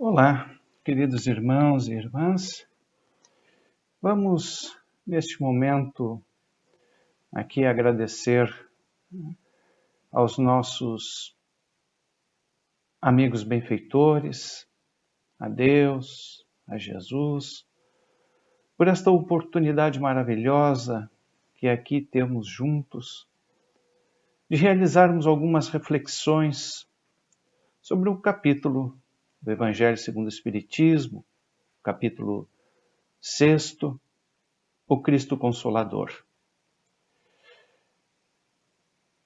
Olá, queridos irmãos e irmãs. Vamos, neste momento, aqui agradecer aos nossos amigos benfeitores, a Deus, a Jesus, por esta oportunidade maravilhosa que aqui temos juntos, de realizarmos algumas reflexões sobre o capítulo do Evangelho segundo o Espiritismo, capítulo 6º, o Cristo Consolador.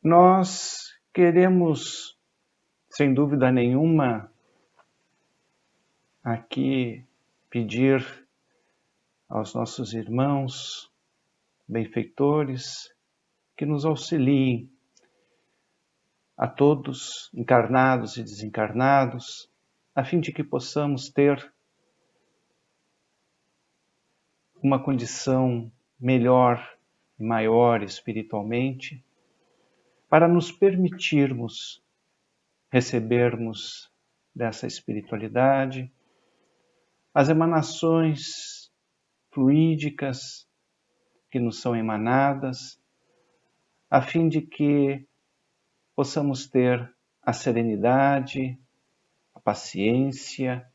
Nós queremos, sem dúvida nenhuma, aqui pedir aos nossos irmãos benfeitores que nos auxiliem, a todos, encarnados e desencarnados, a fim de que possamos ter uma condição melhor e maior espiritualmente, para nos permitirmos recebermos dessa espiritualidade as emanações fluídicas que nos são emanadas, a fim de que possamos ter a serenidade, a paciência,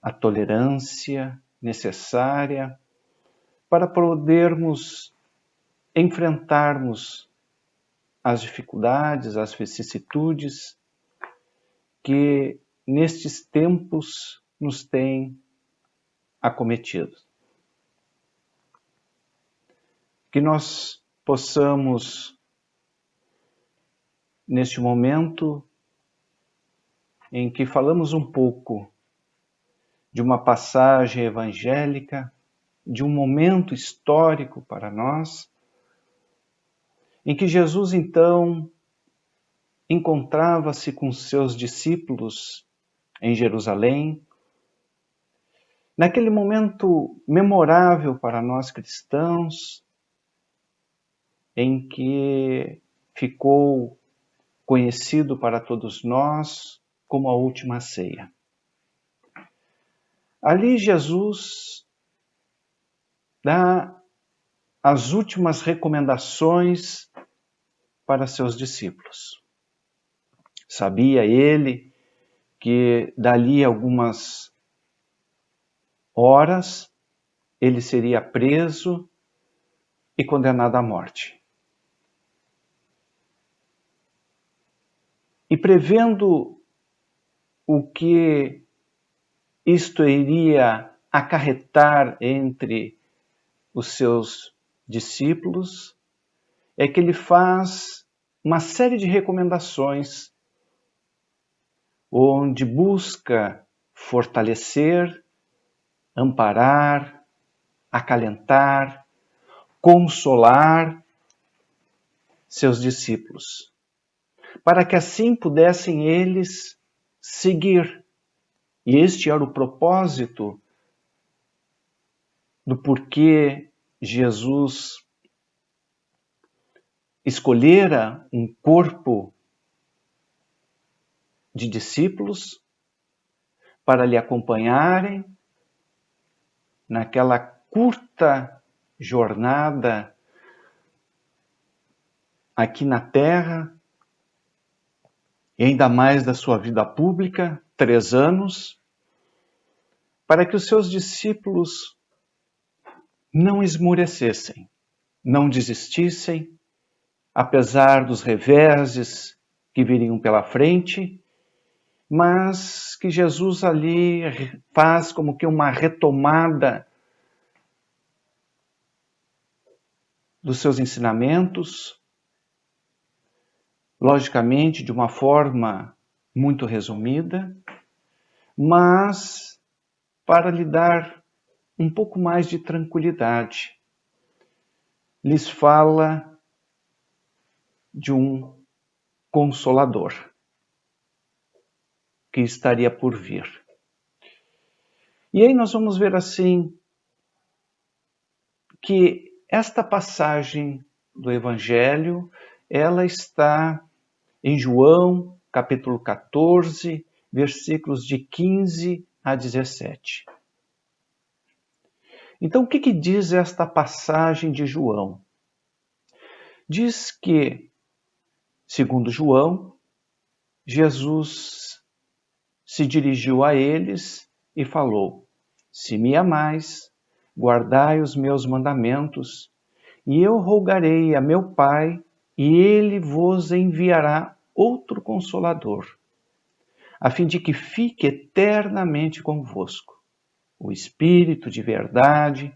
a tolerância necessária para podermos enfrentarmos as dificuldades, as vicissitudes que nestes tempos nos têm acometido. Que nós possamos, neste momento em que falamos um pouco de uma passagem evangélica, de um momento histórico para nós, em que Jesus, então, encontrava-se com seus discípulos em Jerusalém, naquele momento memorável para nós cristãos, em que ficou conhecido para todos nós como a última ceia. Ali Jesus dá as últimas recomendações para seus discípulos. Sabia ele que dali algumas horas ele seria preso e condenado à morte. E prevendo o que isto iria acarretar entre os seus discípulos, é que ele faz uma série de recomendações onde busca fortalecer, amparar, acalentar, consolar seus discípulos, para que assim pudessem eles seguir. E este era o propósito do porquê Jesus escolhera um corpo de discípulos para lhe acompanharem naquela curta jornada aqui na Terra, e ainda mais da sua vida pública, 3 anos, para que os seus discípulos não esmorecessem, não desistissem, apesar dos reveses que viriam pela frente, mas que Jesus ali faz como que uma retomada dos seus ensinamentos, logicamente de uma forma muito resumida, mas para lhe dar um pouco mais de tranquilidade. Lhes fala de um Consolador que estaria por vir. E aí nós vamos ver assim que esta passagem do Evangelho, ela está em João, capítulo 14, versículos de 15 a 17. Então, o que diz esta passagem de João? Diz que, segundo João, Jesus se dirigiu a eles e falou: se me amais, guardai os meus mandamentos, e eu rogarei a meu Pai, e ele vos enviará outro Consolador, a fim de que fique eternamente convosco, o Espírito de verdade,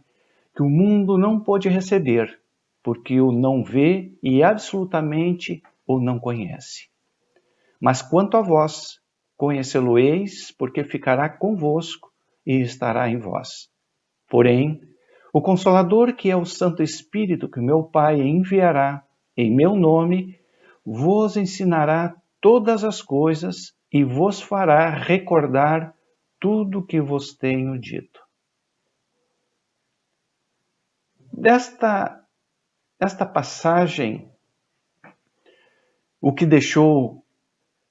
que o mundo não pôde receber, porque o não vê e absolutamente o não conhece. Mas quanto a vós, conhecê-lo-eis, porque ficará convosco e estará em vós. Porém, o Consolador, que é o Santo Espírito que meu Pai enviará em meu nome, vos ensinará todas as coisas e vos fará recordar tudo o que vos tenho dito. Desta passagem, o que deixou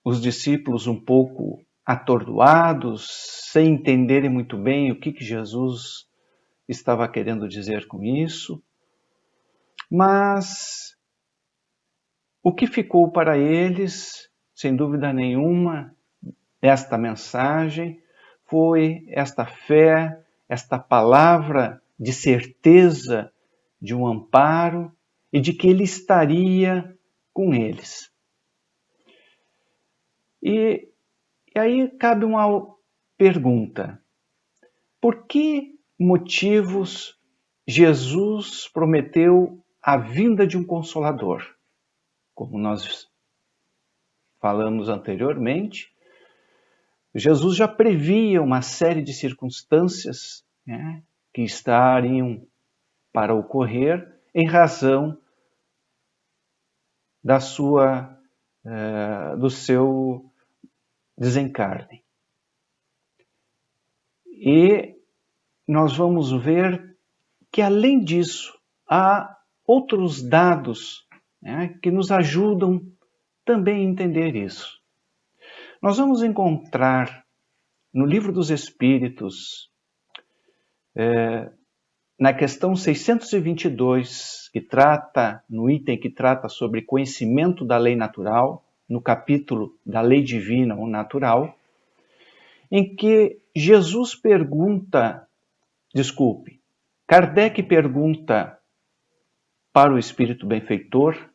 os discípulos um pouco atordoados, sem entenderem muito bem o que Jesus estava querendo dizer com isso, mas o que ficou para eles, sem dúvida nenhuma, esta mensagem foi esta fé, esta palavra de certeza de um amparo e de que ele estaria com eles. E aí cabe uma pergunta: por que motivos Jesus prometeu a vinda de um Consolador? Como nós falamos anteriormente, Jesus já previa uma série de circunstâncias, né, que estariam para ocorrer em razão do seu desencarne. E nós vamos ver que, além disso, há outros dados, né, que nos ajudam também a entender isso. Nós vamos encontrar no Livro dos Espíritos, na questão 622, no item que trata sobre conhecimento da lei natural, no capítulo da lei divina ou natural, em que Kardec pergunta para o Espírito Benfeitor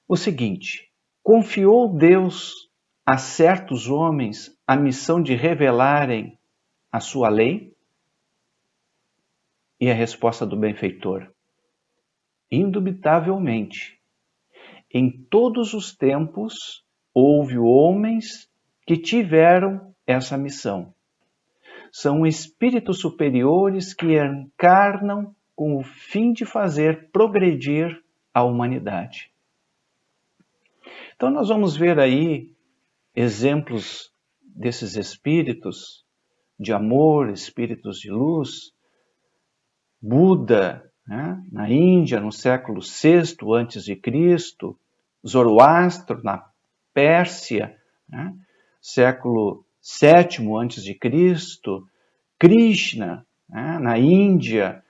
o seguinte: confiou Deus a certos homens a missão de revelarem a sua lei? E a resposta do benfeitor: indubitavelmente. Em todos os tempos houve homens que tiveram essa missão. São espíritos superiores que encarnam com o fim de fazer progredir a humanidade. Então nós vamos ver aí exemplos desses espíritos de amor, espíritos de luz. Buda, né, na Índia, no século VI a.C., Zoroastro, na Pérsia, né, século VII a.C., Krishna, né, na Índia,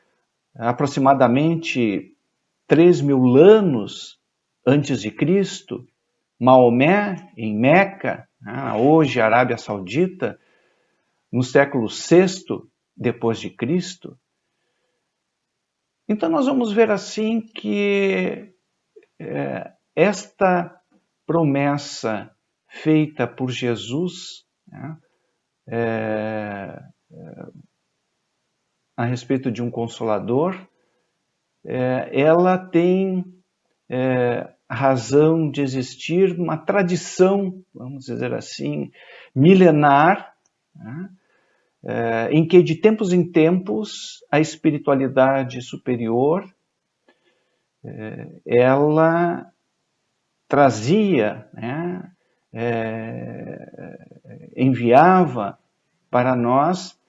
aproximadamente 3.000 anos antes de Cristo, Maomé, em Meca, né, hoje Arábia Saudita, no século VI depois de Cristo. Então nós vamos ver assim que esta promessa feita por Jesus, né, a respeito de um Consolador, ela tem razão de existir uma tradição, vamos dizer assim, milenar, né, em que de tempos em tempos a espiritualidade superior ela trazia, né, enviava para nós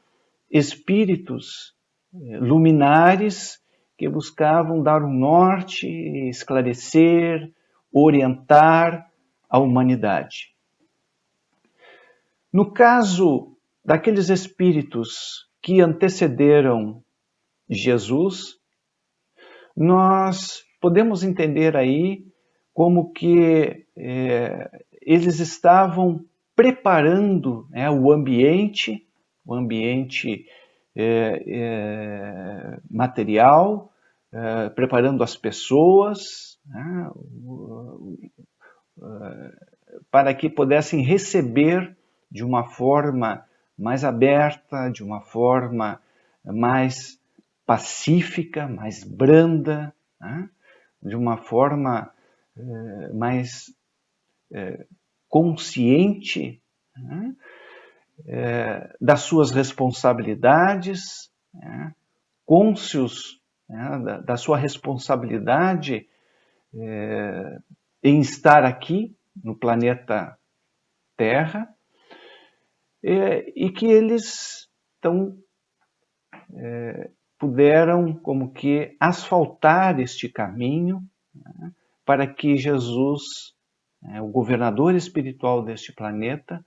espíritos luminares que buscavam dar um norte, esclarecer, orientar a humanidade. No caso daqueles espíritos que antecederam Jesus, nós podemos entender aí como que eles estavam preparando, né, o ambiente material, preparando as pessoas, né, para que pudessem receber de uma forma mais aberta, de uma forma mais pacífica, mais branda, né, de uma forma mais consciente, né, das suas responsabilidades, né, cônscios, né, da sua responsabilidade em estar aqui no planeta Terra, e que eles então puderam como que asfaltar este caminho, né, para que Jesus, o governador espiritual deste planeta,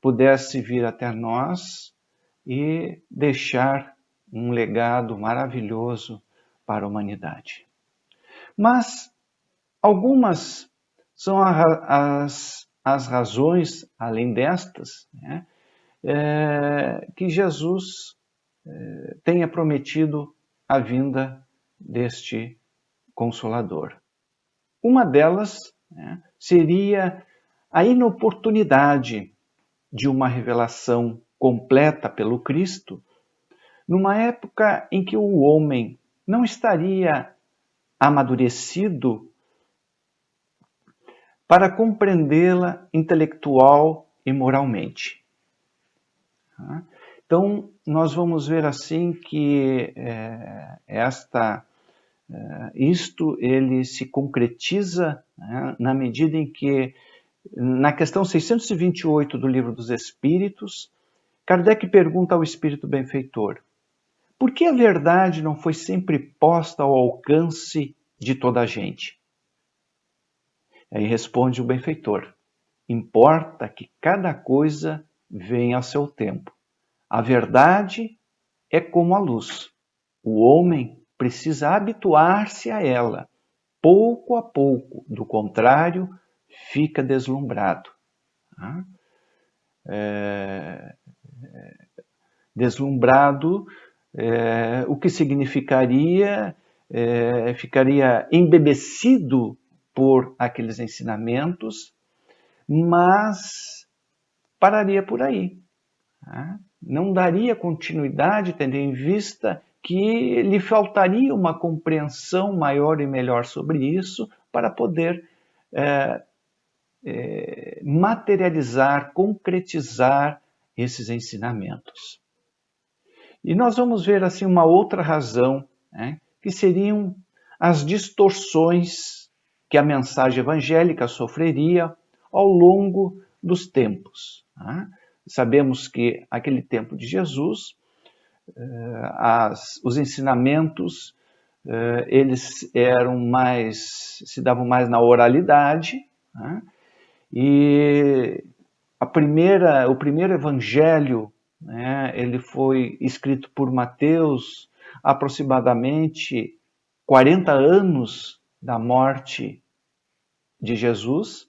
pudesse vir até nós e deixar um legado maravilhoso para a humanidade. Mas algumas são as razões, além destas, né, que Jesus tenha prometido a vinda deste Consolador. Uma delas, né, seria a inoportunidade de uma revelação completa pelo Cristo, numa época em que o homem não estaria amadurecido para compreendê-la intelectual e moralmente. Então, nós vamos ver assim que isto ele se concretiza, né, na medida em que, na questão 628 do Livro dos Espíritos, Kardec pergunta ao Espírito Benfeitor: por que a verdade não foi sempre posta ao alcance de toda a gente? Aí responde o benfeitor: importa que cada coisa venha a seu tempo. A verdade é como a luz. O homem precisa habituar-se a ela, pouco a pouco. Do contrário, fica deslumbrado. Deslumbrado, o que significaria, ficaria embebecido por aqueles ensinamentos, mas pararia por aí. Não daria continuidade, tendo em vista que lhe faltaria uma compreensão maior e melhor sobre isso para poder materializar, concretizar esses ensinamentos. E nós vamos ver assim uma outra razão, né, que seriam as distorções que a mensagem evangélica sofreria ao longo dos tempos. Sabemos que aquele tempo de Jesus, os ensinamentos eles se davam mais na oralidade, e o primeiro evangelho, né, ele foi escrito por Mateus aproximadamente 40 anos da morte de Jesus.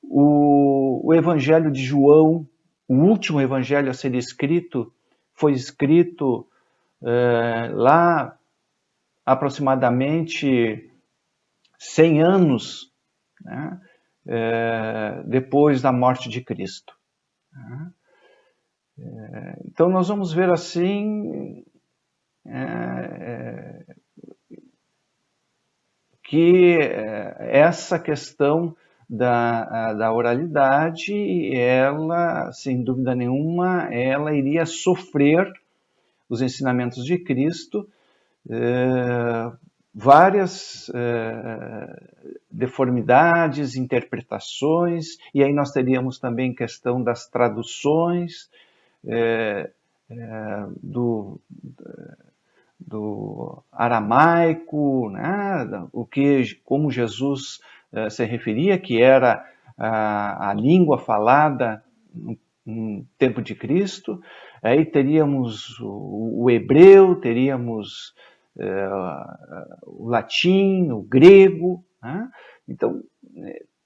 O evangelho de João, o último evangelho a ser escrito, foi escrito lá aproximadamente 100 anos, né, depois da morte de Cristo. Então nós vamos ver assim que essa questão da oralidade, ela, sem dúvida nenhuma, ela iria sofrer os ensinamentos de Cristo, várias deformidades, interpretações, e aí nós teríamos também questão das traduções do aramaico, né, como Jesus se referia, que era a língua falada no tempo de Cristo, aí teríamos o hebreu, teríamos o latim, o grego, né? Então,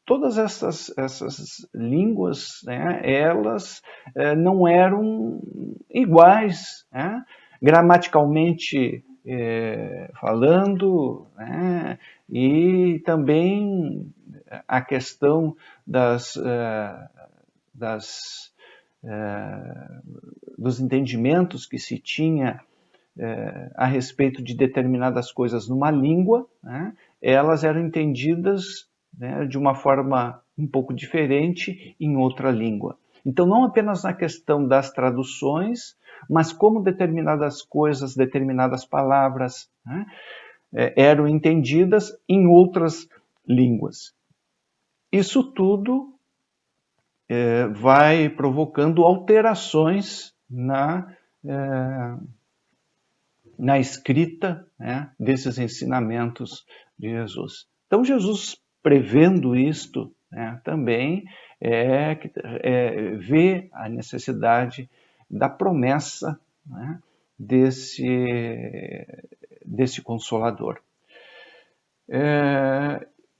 todas essas línguas, né, elas não eram iguais, né? Gramaticalmente falando, né? E também a questão dos entendimentos que se tinha a respeito de determinadas coisas numa língua, né, elas eram entendidas, né, de uma forma um pouco diferente em outra língua. Então, não apenas na questão das traduções, mas como determinadas coisas, determinadas palavras, né, eram entendidas em outras línguas. Isso tudo vai provocando alterações na escrita, né, desses ensinamentos de Jesus. Então, Jesus, prevendo isto, né, também vê a necessidade da promessa, né, desse Consolador.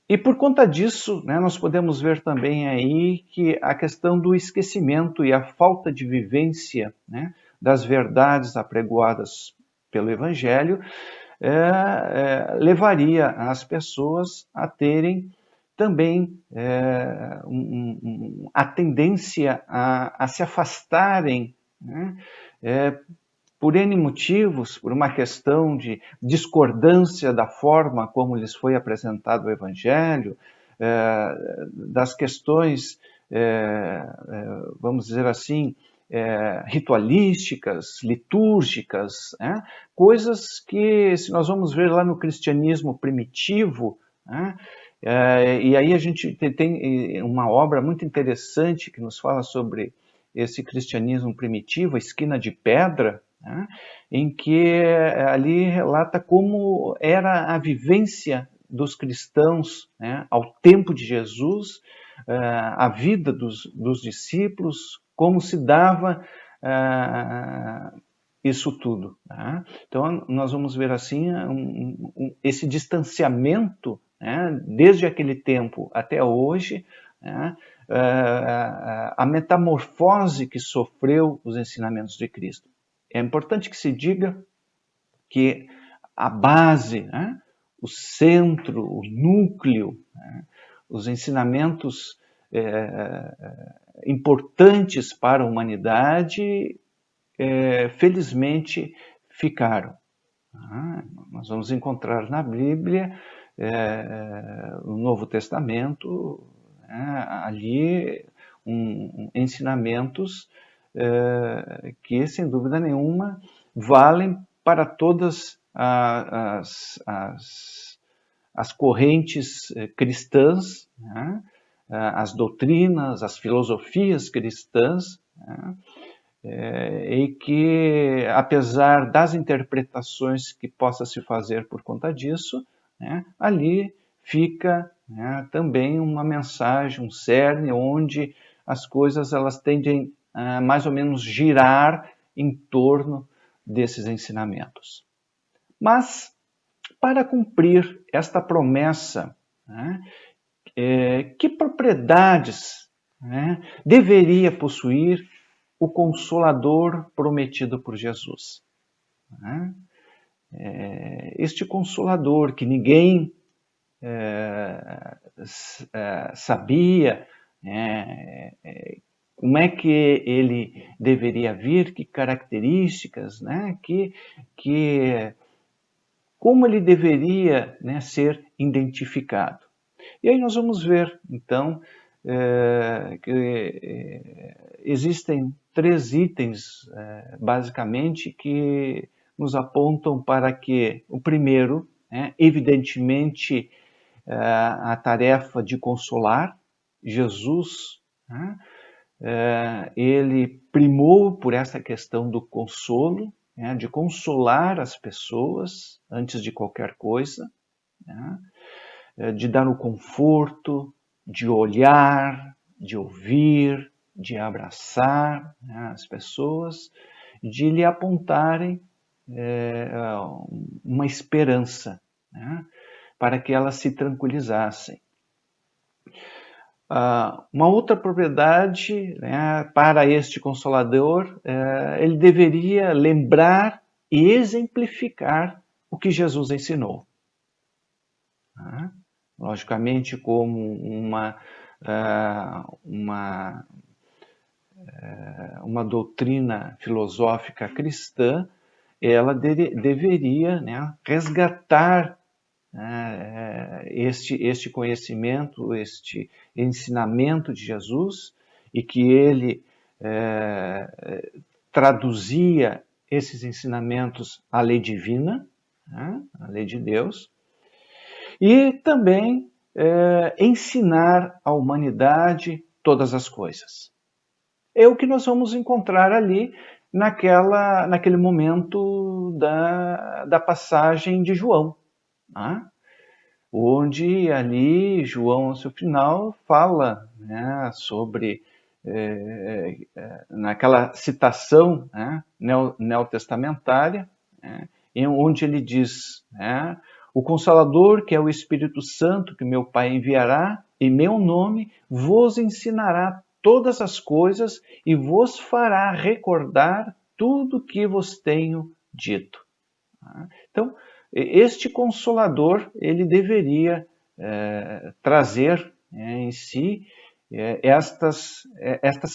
E por conta disso, né, nós podemos ver também aí que a questão do esquecimento e a falta de vivência, né, das verdades apregoadas pelo Evangelho levaria as pessoas a terem também a tendência a se afastarem, né, por N motivos, por uma questão de discordância da forma como lhes foi apresentado o Evangelho, das questões, vamos dizer assim, ritualísticas, litúrgicas, né? Coisas que, se nós vamos ver lá no cristianismo primitivo, né? E aí a gente tem uma obra muito interessante que nos fala sobre esse cristianismo primitivo, a Esquina de Pedra, né? Em que ali relata como era a vivência dos cristãos, né, ao tempo de Jesus, a vida dos discípulos, como se dava isso tudo. Né? Então, nós vamos ver assim esse distanciamento, né, desde aquele tempo até hoje, né, a metamorfose que sofreu os ensinamentos de Cristo. É importante que se diga que a base, né, o centro, o núcleo, né, os ensinamentos importantes para a humanidade, felizmente ficaram. Nós vamos encontrar na Bíblia, no Novo Testamento, ali ensinamentos que, sem dúvida nenhuma, valem para todas as correntes cristãs, né? As doutrinas, as filosofias cristãs, né? E que, apesar das interpretações que possa se fazer por conta disso, né, ali fica, né, também uma mensagem, um cerne, onde as coisas elas tendem a mais ou menos girar em torno desses ensinamentos. Mas, para cumprir esta promessa, né, que propriedades, né, deveria possuir o Consolador prometido por Jesus? Né? Este Consolador que ninguém sabia, como é que ele deveria vir, que características, né? Como ele deveria, né, ser identificado. E aí nós vamos ver, então, que existem 3 itens, basicamente, que nos apontam para que, o primeiro, evidentemente, a tarefa de consolar. Jesus, né, ele primou por essa questão do consolo, né, de consolar as pessoas antes de qualquer coisa, né, de dar o conforto, de olhar, de ouvir, de abraçar, né, as pessoas, de lhe apontarem uma esperança, né, para que elas se tranquilizassem. Uma outra propriedade, né, para este Consolador, ele deveria lembrar e exemplificar o que Jesus ensinou. Logicamente, como uma doutrina filosófica cristã, ela deveria, né, resgatar este conhecimento, este ensinamento de Jesus, e que ele traduzia esses ensinamentos à lei divina, né, à lei de Deus, e também ensinar à humanidade todas as coisas. É o que nós vamos encontrar ali naquele momento da passagem de João, né? Onde ali João, no seu final, fala, né, sobre, naquela citação, né, neotestamentária, né, onde ele diz, né, o Consolador, que é o Espírito Santo, que meu Pai enviará, em meu nome, vos ensinará todas as coisas e vos fará recordar tudo que vos tenho dito. Então, este Consolador, ele deveria trazer em si estas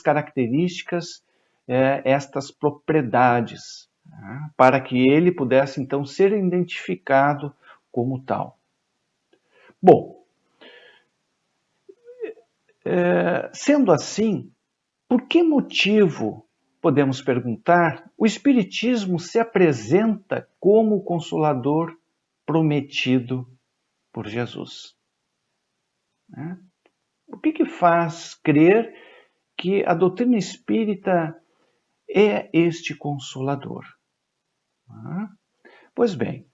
características, estas propriedades, para que ele pudesse, então, ser identificado como tal. Bom, sendo assim, por que motivo, podemos perguntar, o Espiritismo se apresenta como o Consolador prometido por Jesus? O que faz crer que a doutrina espírita é este Consolador? Pois bem,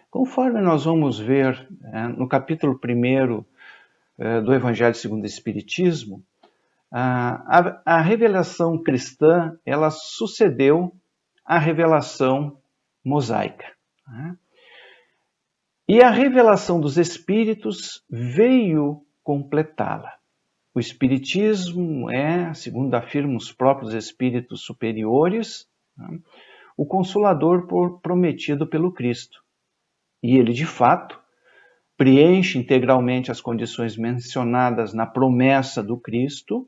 conforme nós vamos ver no capítulo 1 do Evangelho segundo o Espiritismo, a revelação cristã, ela sucedeu à revelação mosaica. E a revelação dos Espíritos veio completá-la. O Espiritismo é, segundo afirmam os próprios Espíritos superiores, o Consolador prometido pelo Cristo. E ele, de fato, preenche integralmente as condições mencionadas na promessa do Cristo,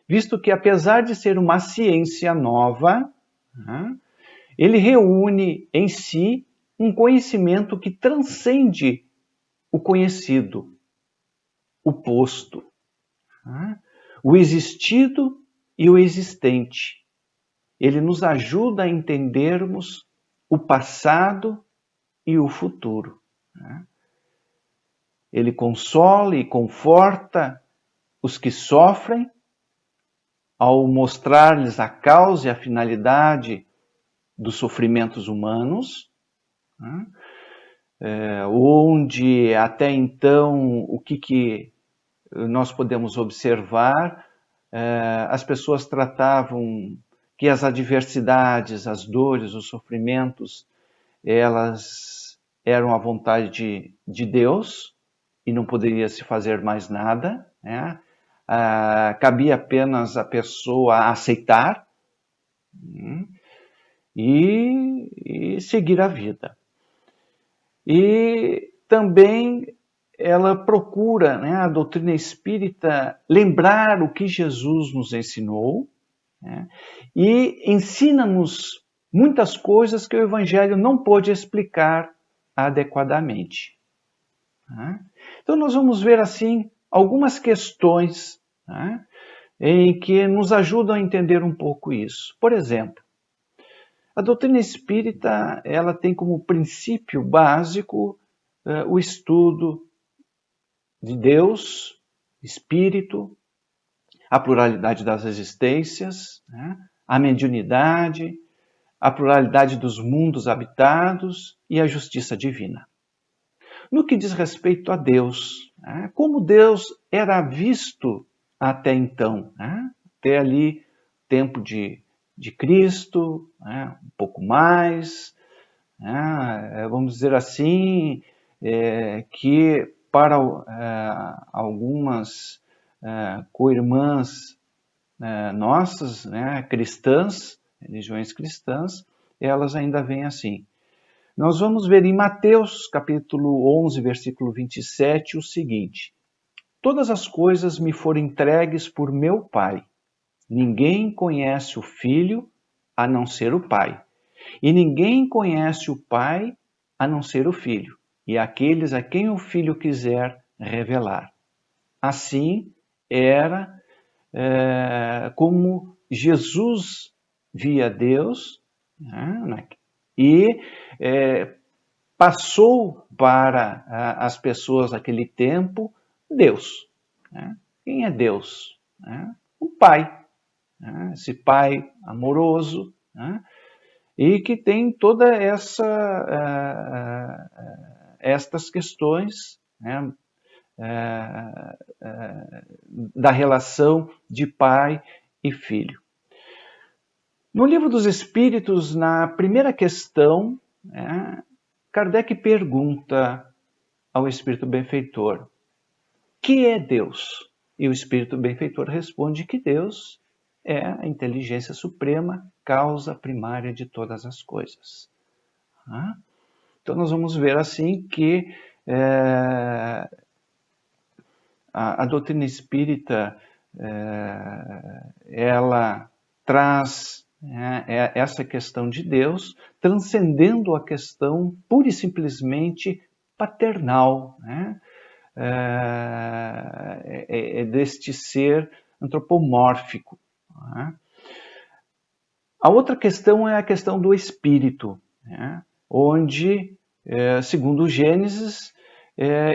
visto que, apesar de ser uma ciência nova, ele reúne em si um conhecimento que transcende o conhecido, o posto, o existido e o existente. Ele nos ajuda a entendermos o passado e o futuro. Ele consola e conforta os que sofrem, ao mostrar-lhes a causa e a finalidade dos sofrimentos humanos, onde até então o que nós podemos observar, as pessoas tratavam que as adversidades, as dores, os sofrimentos, elas eram a vontade de Deus e não poderia se fazer mais nada, né? Cabia apenas a pessoa aceitar e seguir a vida. E também ela procura, né, a doutrina espírita, lembrar o que Jesus nos ensinou, né, e ensina-nos muitas coisas que o Evangelho não pôde explicar adequadamente. Então nós vamos ver assim algumas questões, né, em que nos ajudam a entender um pouco isso. Por exemplo, a doutrina espírita, ela tem como princípio básico o estudo de Deus, Espírito, a pluralidade das existências, né, a mediunidade, a pluralidade dos mundos habitados e a justiça divina. No que diz respeito a Deus, como Deus era visto até então, até ali tempo de Cristo, né, um pouco mais, né, vamos dizer assim, que para algumas co-irmãs nossas, né, cristãs, religiões cristãs, elas ainda vêm assim. Nós vamos ver em Mateus, capítulo 11, versículo 27, o seguinte: todas as coisas me foram entregues por meu Pai. Ninguém conhece o Filho a não ser o Pai. E ninguém conhece o Pai a não ser o Filho, e aqueles a quem o Filho quiser revelar. Assim era como Jesus via Deus, né, e passou para as pessoas daquele tempo Deus. Né? Quem é Deus? O Pai. Né? Esse Pai amoroso, né? E que tem toda estas questões, né? Da relação de pai e filho. No Livro dos Espíritos, na primeira questão, Kardec pergunta ao Espírito Benfeitor: que é Deus? E o Espírito Benfeitor responde que Deus é a inteligência suprema, causa primária de todas as coisas. Então nós vamos ver assim que a doutrina espírita ela traz essa questão de Deus, transcendendo a questão pura e simplesmente paternal, deste ser antropomórfico. A outra questão é a questão do espírito, onde, segundo o Gênesis,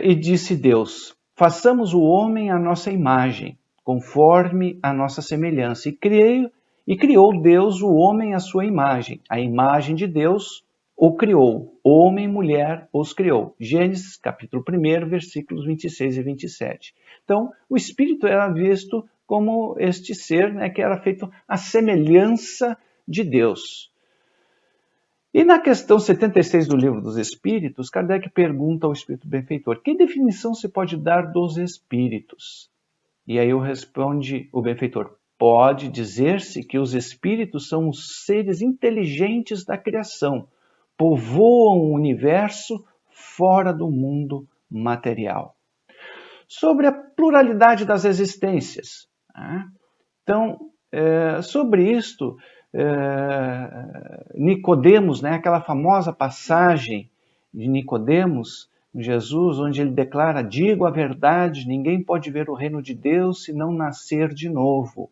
e disse Deus: façamos o homem à nossa imagem, conforme a nossa semelhança. E criou Deus o homem à sua imagem. A imagem de Deus o criou. Homem e mulher os criou. Gênesis, capítulo 1, versículos 26 e 27. Então, o Espírito era visto como este ser, que era feito à semelhança de Deus. E na questão 76 do Livro dos Espíritos, Kardec pergunta ao Espírito Benfeitor: que definição se pode dar dos espíritos? E aí responde o Benfeitor: pode dizer-se que os espíritos são os seres inteligentes da criação, povoam o universo fora do mundo material. Sobre a pluralidade das existências. Então, sobre isto, Nicodemos, aquela famosa passagem de Nicodemos, Jesus, onde ele declara: digo a verdade, ninguém pode ver o reino de Deus se não nascer de novo.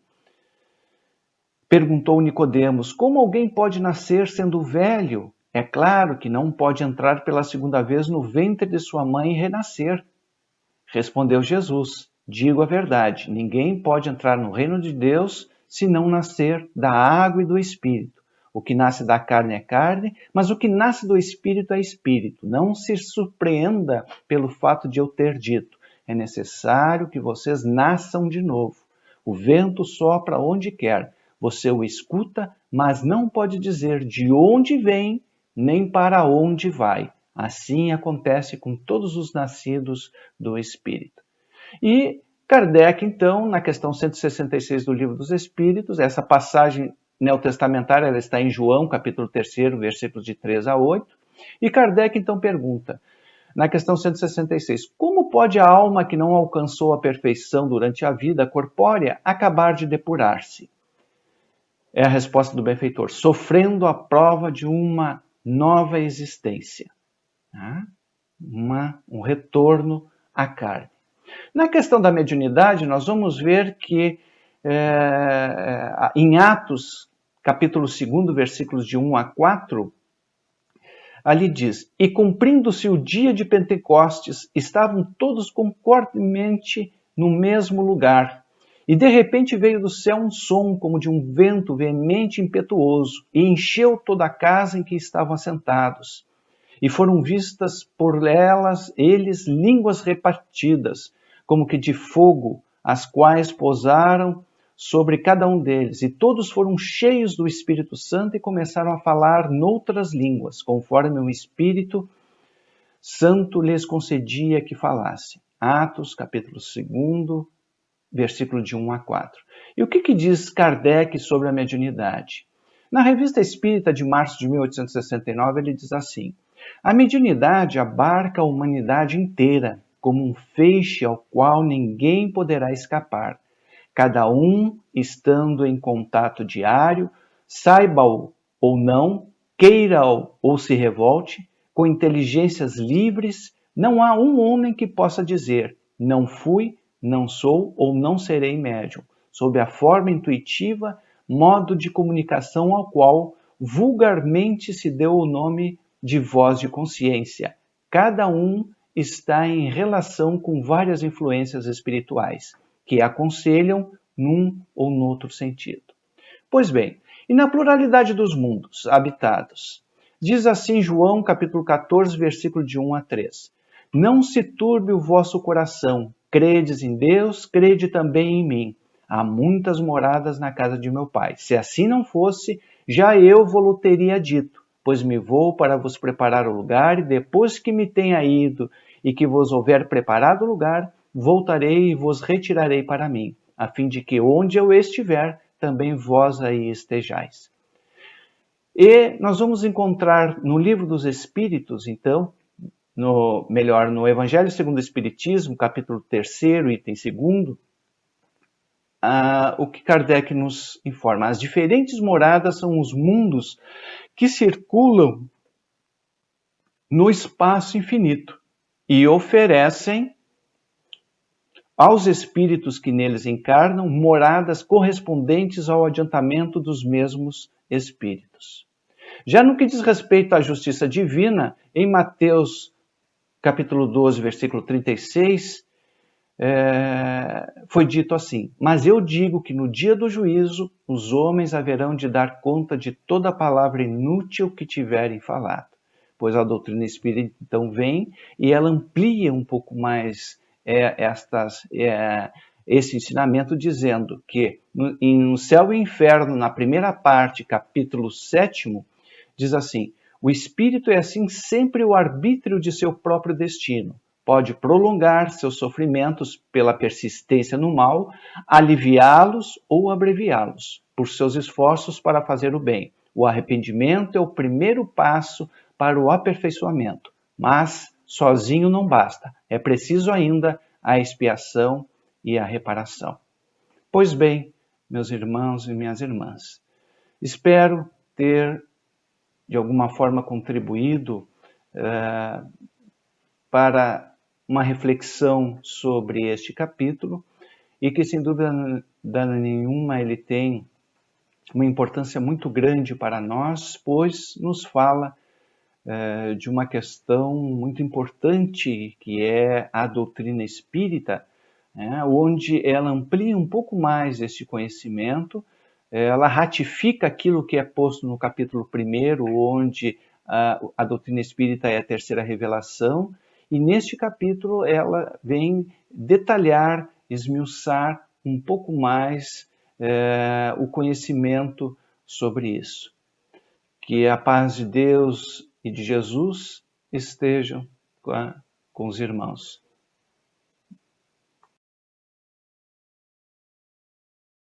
Perguntou Nicodemos: como alguém pode nascer sendo velho? É claro que não pode entrar pela segunda vez no ventre de sua mãe e renascer. Respondeu Jesus: digo a verdade, ninguém pode entrar no reino de Deus se não nascer da água e do Espírito. O que nasce da carne é carne, mas o que nasce do Espírito é Espírito. Não se surpreenda pelo fato de eu ter dito: é necessário que vocês nasçam de novo. O vento sopra onde quer. Você o escuta, mas não pode dizer de onde vem, nem para onde vai. Assim acontece com todos os nascidos do Espírito. E Kardec, então, na questão 166 do Livro dos Espíritos, essa passagem neotestamentária ela está em João, capítulo 3, versículos de 3 a 8, e Kardec, então, pergunta, na questão 166, como pode a alma que não alcançou a perfeição durante a vida corpórea acabar de depurar-se? É a resposta do benfeitor: sofrendo a prova de uma nova existência. Um retorno à carne. Na questão da mediunidade, nós vamos ver que em Atos, capítulo 2, versículos de 1 a 4, ali diz: e cumprindo-se o dia de Pentecostes, estavam todos concordemente no mesmo lugar. E de repente veio do céu um som como de um vento veemente e impetuoso, e encheu toda a casa em que estavam assentados. E foram vistas por eles línguas repartidas, como que de fogo, as quais pousaram sobre cada um deles, e todos foram cheios do Espírito Santo e começaram a falar noutras línguas, conforme o Espírito Santo lhes concedia que falassem. Atos, capítulo 2, versículo de 1 a 4. E o que diz Kardec sobre a mediunidade? Na Revista Espírita de março de 1869, ele diz assim: a mediunidade abarca a humanidade inteira, como um feixe ao qual ninguém poderá escapar. Cada um estando em contato diário, saiba-o ou não, queira-o ou se revolte, com inteligências livres, não há um homem que possa dizer: não fui, não sou ou não serei médium, sob a forma intuitiva, modo de comunicação ao qual vulgarmente se deu o nome de voz de consciência. Cada um está em relação com várias influências espirituais, que aconselham num ou noutro sentido. Pois bem, e na pluralidade dos mundos habitados? Diz assim João, capítulo 14, versículo de 1 a 3. Não se turbe o vosso coração, credes em Deus, crede também em mim. Há muitas moradas na casa de meu Pai. Se assim não fosse, já eu vou-lo teria dito, pois me vou para vos preparar o lugar, e depois que me tenha ido e que vos houver preparado o lugar, voltarei e vos retirarei para mim, a fim de que onde eu estiver, também vós aí estejais. E nós vamos encontrar no Livro dos Espíritos, então, no Evangelho segundo o Espiritismo, capítulo 3º, item 2º, o que Kardec nos informa. As diferentes moradas são os mundos que circulam no espaço infinito e oferecem aos espíritos que neles encarnam moradas correspondentes ao adiantamento dos mesmos espíritos. Já no que diz respeito à justiça divina, em Mateus capítulo 12, versículo 36, foi dito assim: mas eu digo que no dia do juízo os homens haverão de dar conta de toda palavra inútil que tiverem falado. Pois a doutrina espírita então vem e ela amplia um pouco mais esse ensinamento, dizendo que no Céu e Inferno, na primeira parte, capítulo 7, diz assim: o espírito é assim sempre o arbítrio de seu próprio destino. Pode prolongar seus sofrimentos pela persistência no mal, aliviá-los ou abreviá-los, por seus esforços para fazer o bem. O arrependimento é o primeiro passo para o aperfeiçoamento, mas sozinho não basta. É preciso ainda a expiação e a reparação. Pois bem, meus irmãos e minhas irmãs, espero ter de alguma forma contribuído para uma reflexão sobre este capítulo e que, sem dúvida nenhuma, ele tem uma importância muito grande para nós, pois nos fala de uma questão muito importante, que é a doutrina espírita, onde ela amplia um pouco mais este conhecimento, ela ratifica aquilo que é posto no capítulo 1, onde a doutrina espírita é a terceira revelação, e neste capítulo ela vem detalhar, esmiuçar um pouco mais o conhecimento sobre isso. Que a paz de Deus e de Jesus estejam com os irmãos.